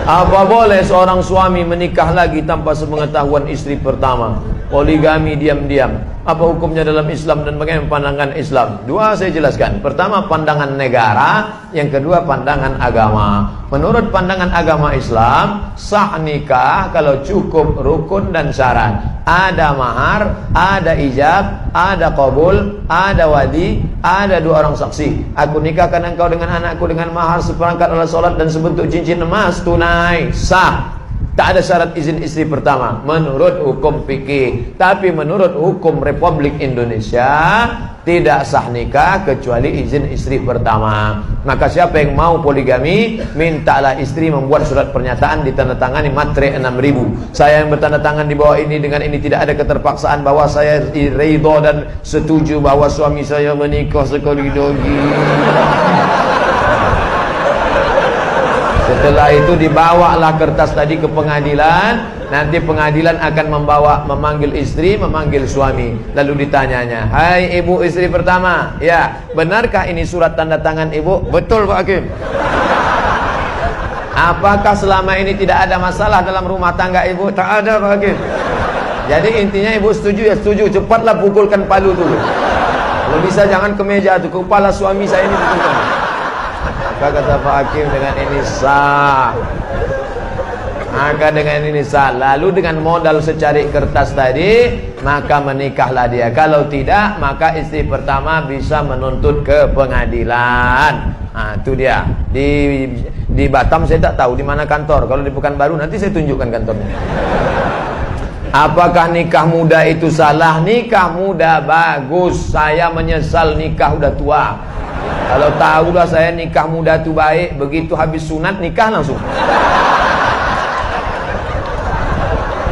Apa boleh seorang suami menikah lagi tanpa sepengetahuan istri pertama? Poligami diam-diam. Apa hukumnya dalam Islam dan bagaimana pandangan Islam? Dua saya jelaskan. Pertama pandangan negara, yang kedua pandangan agama. Menurut pandangan agama Islam, sah nikah kalau cukup rukun dan syarat. Ada mahar, ada ijab, ada qabul, ada wali, ada dua orang saksi. Aku nikahkan engkau dengan anakku dengan mahar seperangkat alat solat dan sebentuk cincin emas tunai, sah. Tak ada syarat izin istri pertama menurut hukum fikih. Tapi menurut hukum Republik Indonesia tidak sah nikah kecuali izin istri pertama. Maka siapa yang mau poligami, mintalah istri membuat surat pernyataan ditandatangani matre 6.000. Saya yang bertanda tangan di bawah ini, dengan ini tidak ada keterpaksaan bahwa saya ridho dan setuju bahwa suami saya menikah sekali-dogi. Setelah itu dibawalah kertas tadi ke pengadilan. Nanti pengadilan akan memanggil istri, memanggil suami. Lalu ditanyanya, hai ibu istri pertama, ya benarkah ini surat tanda tangan ibu? Betul Pak Hakim. Apakah selama ini tidak ada masalah dalam rumah tangga ibu? Tak ada Pak Hakim. Jadi intinya ibu setuju ya setuju. Cepatlah pukulkan palu tu. Kalau bisa jangan ke meja tu, kepala suami saya ini pukulkan. Maka kata Pak Hakim, dengan ini sah. Maka dengan ini sah. Lalu dengan modal secari kertas tadi, maka menikahlah dia. Kalau tidak, maka istri pertama bisa menuntut ke pengadilan. Nah, itu dia. Di Batam saya tak tahu di mana kantor. Kalau di Pekanbaru nanti saya tunjukkan kantornya. Apakah nikah muda itu salah? Nikah muda bagus. Saya menyesal nikah udah tua. Kalau tahulah saya nikah muda itu baik, begitu habis sunat nikah langsung.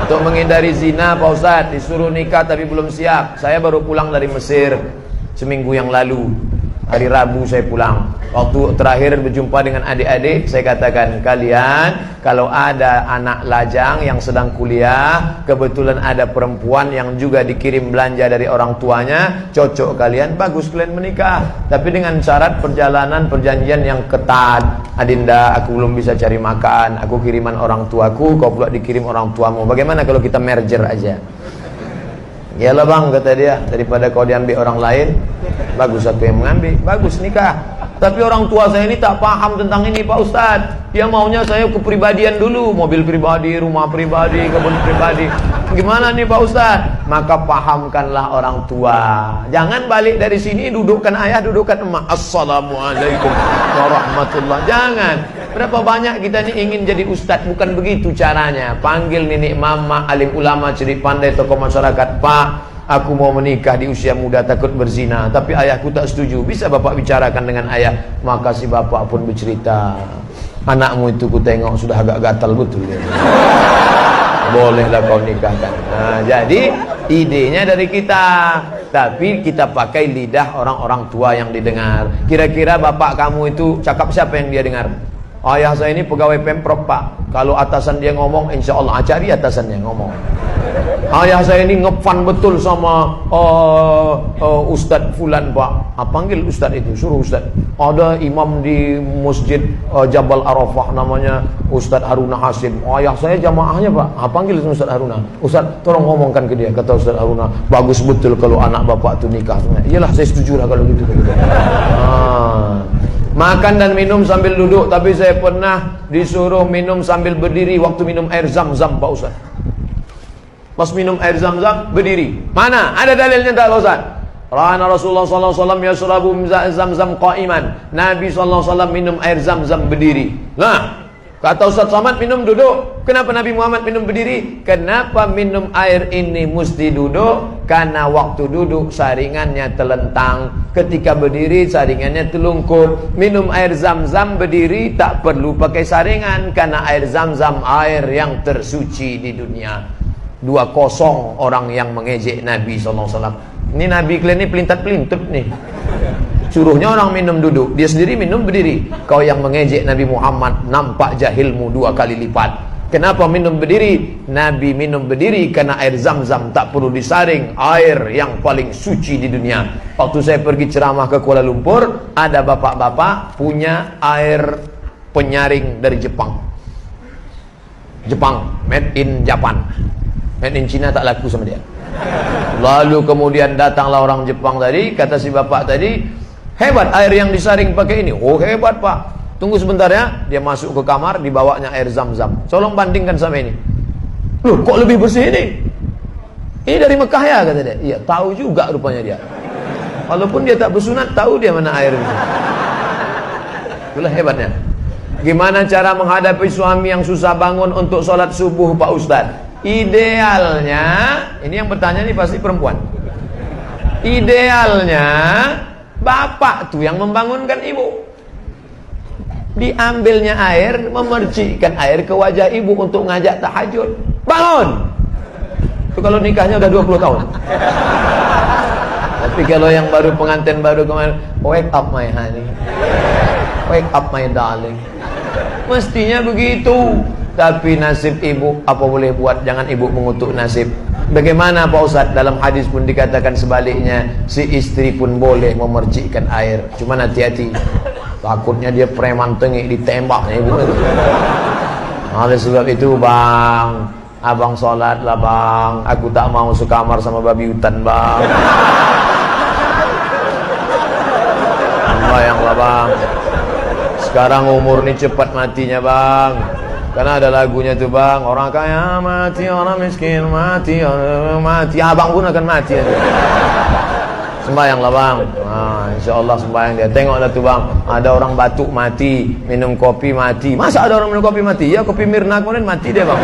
Untuk menghindari zina Pak Ustadz, disuruh nikah tapi belum siap. Saya baru pulang dari Mesir seminggu yang lalu. Hari Rabu saya pulang. Waktu terakhir berjumpa dengan adik-adik, saya katakan, kalian kalau ada anak lajang yang sedang kuliah, kebetulan ada perempuan yang juga dikirim belanja dari orang tuanya, cocok kalian, bagus kalian menikah. Tapi dengan syarat perjanjian yang ketat. Adinda, aku belum bisa cari makan, aku kiriman orang tuaku, kau pula dikirim orang tuamu. Bagaimana kalau kita merger aja? Yalah bang, kata dia, daripada kau diambil orang lain, bagus aku yang mengambil, bagus nikah. Tapi orang tua saya ini tak paham tentang ini Pak Ustadz. Dia maunya saya kepribadian dulu, mobil pribadi, rumah pribadi, kebun pribadi. Gimana nih Pak Ustadz? Maka pahamkanlah orang tua. Jangan balik dari sini dudukkan ayah, dudukkan emak. Assalamualaikum warahmatullah. Jangan. Berapa banyak kita ini ingin jadi ustadz, bukan begitu caranya. Panggil nenek mama, alim ulama, cerdik pandai, tokoh masyarakat. Pak, aku mau menikah di usia muda, takut berzina, tapi ayahku tak setuju. Bisa bapak bicarakan dengan ayah? Maka si bapak pun bercerita, anakmu itu ku tengok sudah agak gatal betul ya. Bolehlah kau nikahkan. Nah, jadi idenya dari kita, tapi kita pakai lidah orang-orang tua yang didengar. Kira-kira bapak kamu itu cakap siapa yang dia dengar? Ayah saya ini pegawai Pemprov Pak. Kalau atasan dia ngomong, insya Allah cari atasannya ngomong. Ayah saya ini ngefan betul sama Ustadz Fulan Pak. Panggil Ustadz itu, suruh Ustadz. Ada imam di masjid Jabal Arafah namanya Ustadz Haruna Hasim. Ayah saya jamaahnya Pak. Panggil Ustadz Haruna. Ustadz tolong ngomongkan ke dia. Kata Ustadz Haruna, bagus betul kalau anak bapak itu nikah. Iyalah saya setuju lah kalau gitu. Makan dan minum sambil duduk. Tapi saya pernah disuruh minum sambil berdiri waktu minum air zam-zam Pak Ustaz. Pas minum air zam-zam berdiri. Mana? Ada dalilnya tak Pak Ustaz? Ra'ana Rasulullah SAW yashrabu zam-zam qa'iman. Nabi SAW minum air zam-zam berdiri. Nah, kata Ustaz Samad minum duduk. Kenapa Nabi Muhammad minum berdiri? Kenapa minum air ini mesti duduk? Karena waktu duduk saringannya telentang, ketika berdiri saringannya telungkup. Minum air zam-zam berdiri tak perlu pakai saringan, karena air zam-zam air yang tersuci di dunia. 2-0 orang yang mengejek Nabi SAW. Ini Nabi kalian ini pelintat-pelintut nih. Suruhnya orang minum duduk, dia sendiri minum berdiri. Kau yang mengejek Nabi Muhammad, nampak jahilmu 2 kali lipat. Kenapa minum berdiri? Nabi minum berdiri karena air zam-zam tak perlu disaring, air yang paling suci di dunia. Waktu saya pergi ceramah ke Kuala Lumpur, ada bapak-bapak punya air penyaring dari Jepang. Jepang, made in Japan, made in Cina tak laku sama dia. Lalu kemudian datanglah orang Jepang tadi, kata si bapak tadi, hebat air yang disaring pakai ini. Oh hebat pak, tunggu sebentar ya. Dia masuk ke kamar, dibawanya air zam-zam. Tolong bandingkan sama ini. Loh kok lebih bersih ini? Ini dari Mekah ya kata dia. Iya tahu juga rupanya dia. Walaupun dia tak bersunat, tahu dia mana air itu. Itulah hebatnya. Gimana cara menghadapi suami yang susah bangun untuk sholat subuh Pak Ustadz? Idealnya, ini yang bertanya nih pasti perempuan. Idealnya bapak tuh yang membangunkan ibu. Diambilnya air, memercikkan air ke wajah ibu untuk ngajak tahajud. Bangun. Itu kalau nikahnya udah 20 tahun. Tapi kalau yang baru pengantin baru kemarin, wake up my honey, wake up my darling. Mestinya begitu. Tapi nasib ibu apa boleh buat, jangan ibu mengutuk nasib. Bagaimana Pak Ustadz? Dalam hadis pun dikatakan sebaliknya, si istri pun boleh memercikkan air. Cuma hati-hati, takutnya dia preman tengik ditembaknya ibu. Oleh sebab itu bang, abang sholat lah bang. Aku tak mau sekamar sama babi hutan bang. Bayanglah bang, sekarang umur ini cepat matinya bang. Karena ada lagunya tuh bang, orang kaya mati, orang miskin mati, orang mati, abang pun akan mati. Sembayanglah bang. Nah, insya Allah sembayang dia. Tengoklah tuh bang, ada orang batuk mati, minum kopi mati. Masa ada orang minum kopi mati? Ya kopi Mirna kemudian mati dia bang.